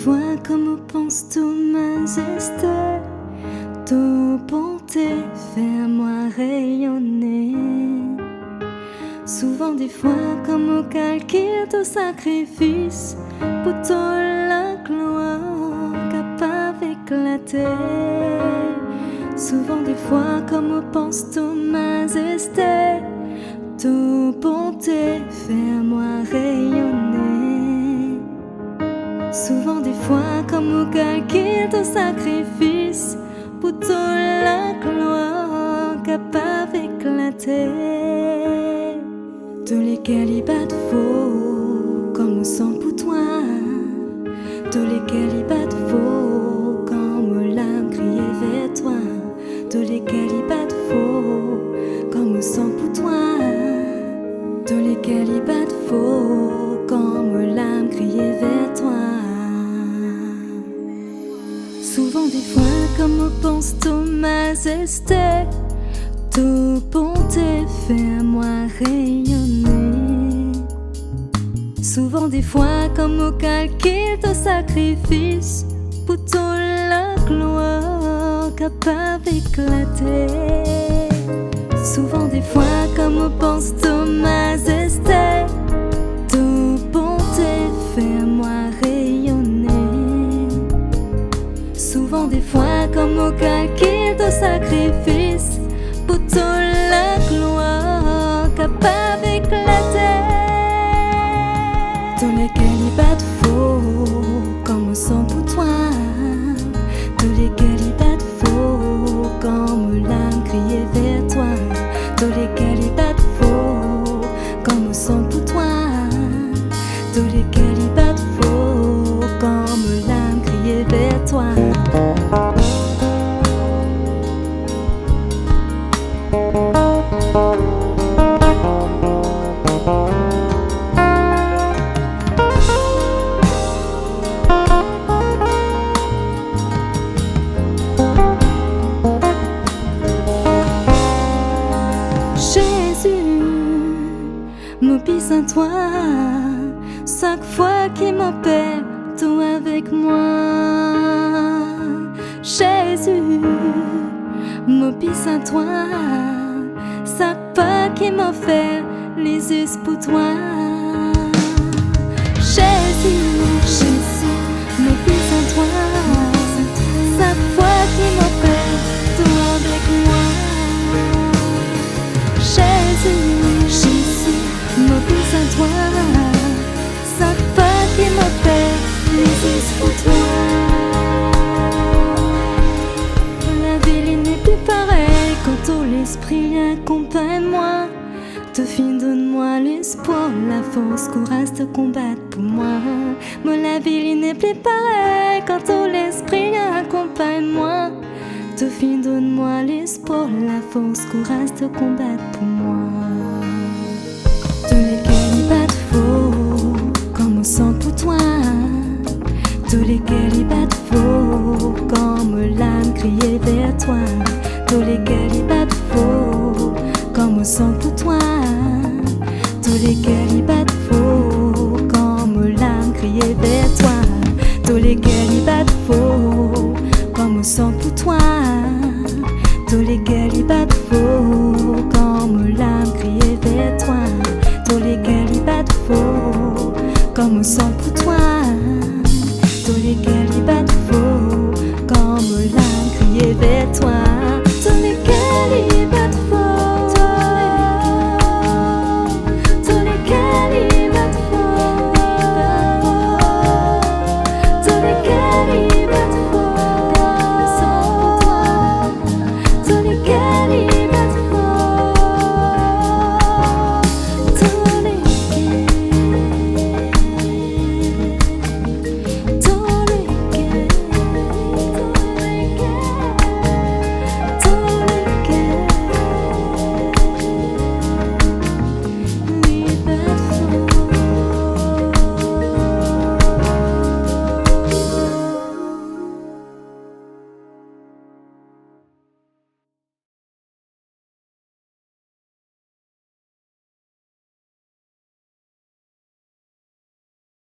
fois comme on pense tout majesté, tout bonté, fais-moi rayonner. Souvent des fois comme au calcul tout sacrifice, pour toute la gloire capable d'éclater. Souvent des fois comme on pense tout majesté, tout bonté, fais-moi rayonner. Souvent des fois comme au calcul tout sacrifice, pour toute la gloire capable d'éclater. Tous lesquels ils battent faux, comme au sang pour toi. Tous lesquels ils battent faux, comme l'âme criait vers toi. Tous lesquels ils battent faux, comme au sang pour toi. Tous lesquels ils battent faux, comme l'âme criait vers toi. Souvent des fois comme on pense tout majesté, tout bonté, fais-moi rayonner. Souvent des fois comme au calcul de sacrifice, pour toute la gloire capable d'éclater. Souvent des fois comme on pense tout majesté, tout bonté, fais-moi rayonner. Souvent des fois comme au calcul de sacrifice, pour toute la gloire capable d'éclater. Tous lesquels ils battent faux, comme au sang pour toi. Tous lesquels ils battent faux, comme l'âme criait vers toi. Tous lesquels ils battent faux, comme au sang pour toi. Tous lesquels ils battent faux, comme l'âme criait vers toi. M'obéis à toi, chaque fois qu'il m'appelle, tout avec moi. Jésus, m'obéis à toi, chaque pas qu'il m'offre, les yeux pour toi. Jésus, Jésus, m'obéis à toi, chaque fois qu'il m'appelle, tout avec moi. Jésus, Jésus, m'obéis à toi, chaque pas qui m'appelle, les yeux pour toi. La vie n'est plus pareille quand tout l'esprit accompagne-moi. Te fin, donne-moi l'espoir, la force, courage de combattre pour moi. Mais la vie n'est plus pareille quand tout l'esprit accompagne-moi. Te fin, donne-moi l'espoir, la force, courage de combattre pour moi. Tous lesquels ils battent faux, comme au sang pour toi. Tous lesquels ils battent faux, comme l'âme criait vers toi. Tous lesquels ils battent faux, comme au sang pour toi. Tous lesquels ils battent